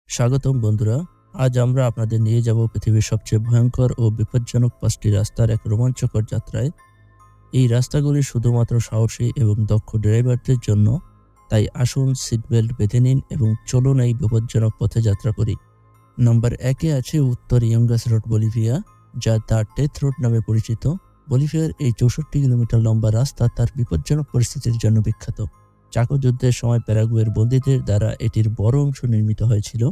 স্বাগতম বন্ধুরা। আজ আমরা আপনাদের নিয়ে যাব পৃথিবীর সবচেয়ে ভয়ঙ্কর ও বিপজ্জনক 5টি রাস্তার এক রোমাঞ্চকর যাত্রায়। এই রাস্তাগুলি শুধুমাত্র সাহসী এবং দক্ষ ড্রাইভারদের জন্য, তাই আসুন সিট বেল্ট বেঁধে নিন এবং চলুন এই বিপজ্জনক পথে যাত্রা করি। নম্বর 1-এ আছে উত্তর ইয়ঙ্গাস রোড, বলিভিয়া, যা দ্য ডেথ রোড নামে পরিচিত। বলিভিয়ার এই 64 কিলোমিটার লম্বা রাস্তা তার বিপজ্জনক পরিস্থিতির জন্য বিখ্যাত। চাকো যুদ্ধের সময় প্যারাগুয়ের বন্দীদের দ্বারা এটির বড় অংশ নির্মিত হয়েছিল।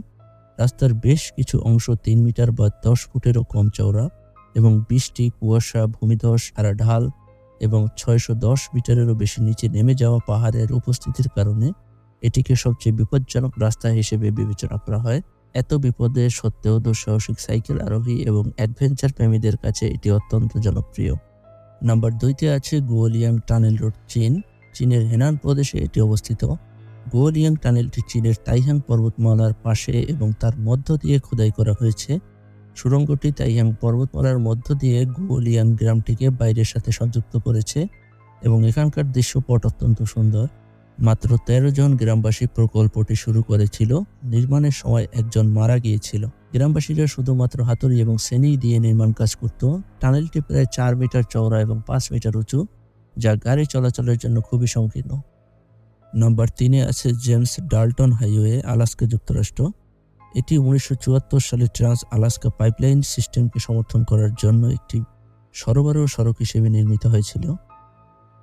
রাস্তার বেশ কিছু অংশ 3 মিটার বা 10 ফুটেরও কম চওড়া এবং বৃষ্টি, কুয়াশা, ভূমিধস, খাড়া ঢাল এবং 610 মিটারেরও বেশি নিচে নেমে যাওয়া পাহাড়ের উপস্থিতির কারণে এটিকে সবচেয়ে বিপজ্জনক রাস্তা হিসেবে বিবেচনা করা হয়। এত বিপদে সত্ত্বেও দুঃসাহসিক সাইকেল আরোহী এবং অ্যাডভেঞ্চার প্রেমীদের কাছে এটি অত্যন্ত জনপ্রিয়। নাম্বার 2-তে আছে গুয়োলিয়াং টানেল রোড, চীনের হেনান প্রদেশে এটি অবস্থিত। গুয়োলিয়াং টানেলটি চীনের তাইহাং পর্বতমালার পাশে এবং তার মধ্য দিয়ে খোদাই করা হয়েছে। সুড়ঙ্গটি তাইহাং পর্বতমালার মধ্য দিয়ে গুয়োলিয়াং গ্রামটিকে বাইরের সাথে সংযুক্ত করেছে এবং এখানকার দৃশ্যপট অত্যন্ত সুন্দর। মাত্র 13 জন গ্রামবাসী প্রকল্পটি শুরু করেছিল। নির্মাণের সময় একজন মারা গিয়েছিল। গ্রামবাসীরা শুধুমাত্র হাতুড়ি এবং সেনি দিয়ে নির্মাণ কাজ করত। টানেলটি প্রায় 4 মিটার চওড়া এবং 5 মিটার উঁচু, যা গাড়ি চলাচলের জন্য খুবই সংকীর্ণ। নাম্বার 3-এ আছে জেমস ডাল্টন হাইওয়ে, আলাস্কা, যুক্তরাষ্ট্র। এটি 1974 সালে ট্রান্স আলাস্কা পাইপলাইন সিস্টেমকে সমর্থন করার জন্য একটি সরবরাহ সড়ক হিসেবে নির্মিত হয়েছিল।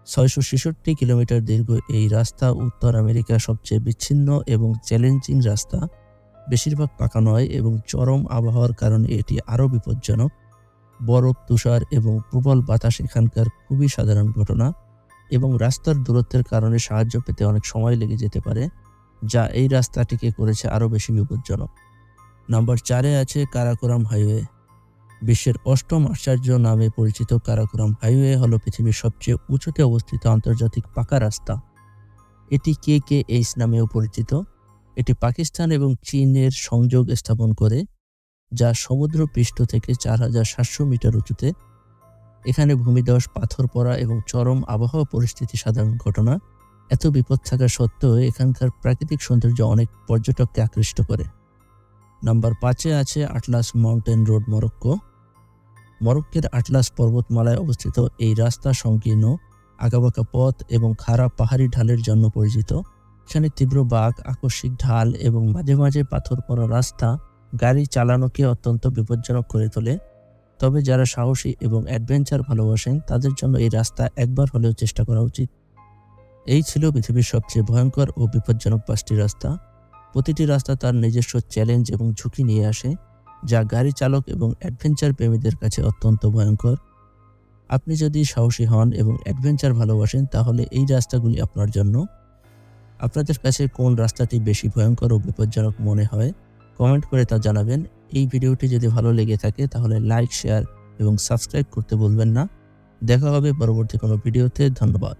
666 কিলোমিটার দীর্ঘ এই রাস্তা উত্তর আমেরিকার সবচেয়ে বিচ্ছিন্ন এবং চ্যালেঞ্জিং রাস্তা। বেশিরভাগ পাকা নয় এবং চরম আবহাওয়ার কারণে এটি আরও বিপজ্জনক। বরফ, তুষার এবং প্রবল বাতাস এখানকার খুবই সাধারণ ঘটনা এবং রাস্তার দূরত্বের কারণে সাহায্য পেতে অনেক সময় লেগে যেতে পারে, যা এই রাস্তাটিকে করেছে আরও বেশি বিপজ্জনক। নাম্বার 4-এ আছে কারাকোরাম হাইওয়ে। বিশ্বের 8ম আশ্চর্য নামে পরিচিত কারাকোরাম হাইওয়ে হলো পৃথিবীর সবচেয়ে উঁচুতে অবস্থিত আন্তর্জাতিক পাকা রাস্তা। এটি KKH নামেও পরিচিত। এটি পাকিস্তান এবং চীনের সংযোগ স্থাপন করে, যা সমুদ্র পৃষ্ঠ থেকে 4700 মিটার উঁচুতে। এখানে ভূমিধস, পাথর পড়া এবং চরম আবহাওয়া পরিস্থিতি সাধারণ ঘটনা। এত বিপদ থাকা সত্ত্বেও এখানকার প্রাকৃতিক সৌন্দর্য অনেক পর্যটককে আকৃষ্ট করে। নাম্বার 5-এ আছে আটলাস মাউন্টেন রোড, মরক্কো। মরক্কোর আটলাস পর্বতমালায় অবস্থিত এই রাস্তা সংকীর্ণ, আঁকাবাঁকা পথ এবং খাড়া পাহাড়ি ঢালের জন্য পরিচিত। এখানে তীব্র বাঁক, আকস্মিক ঢাল এবং মাঝে মাঝে পাথর পড়া রাস্তা গাড়ি চালানোকে অত্যন্ত বিপজ্জনক করে তোলে। তবে যারা সাহসী এবং অ্যাডভেঞ্চার ভালোবাসেন তাদের জন্য এই রাস্তা একবার হলেও চেষ্টা করা উচিত। এই ছিল পৃথিবীর সবচেয়ে ভয়ঙ্কর ও বিপজ্জনক 5টি রাস্তা। প্রতিটি রাস্তা তার নিজস্ব চ্যালেঞ্জ এবং ঝুঁকি নিয়ে আসে, যা গাড়ি চালক এবং অ্যাডভেঞ্চার প্রেমীদের কাছে অত্যন্ত ভয়ঙ্কর। আপনি যদি সাহসী হন এবং অ্যাডভেঞ্চার ভালোবাসেন তাহলে এই রাস্তাগুলি আপনার জন্য। আপনাদের কাছে কোন রাস্তাটি বেশি ভয়ঙ্কর ও বিপজ্জনক মনে হয় কমেন্ট করে তা জানাবেন। এই ভিডিওটি যদি ভালো লেগে থাকে তাহলে লাইক, শেয়ার এবং সাবস্ক্রাইব করতে ভুলবেন না। দেখা হবে পরবর্তী কোনো ভিডিওতে। ধন্যবাদ।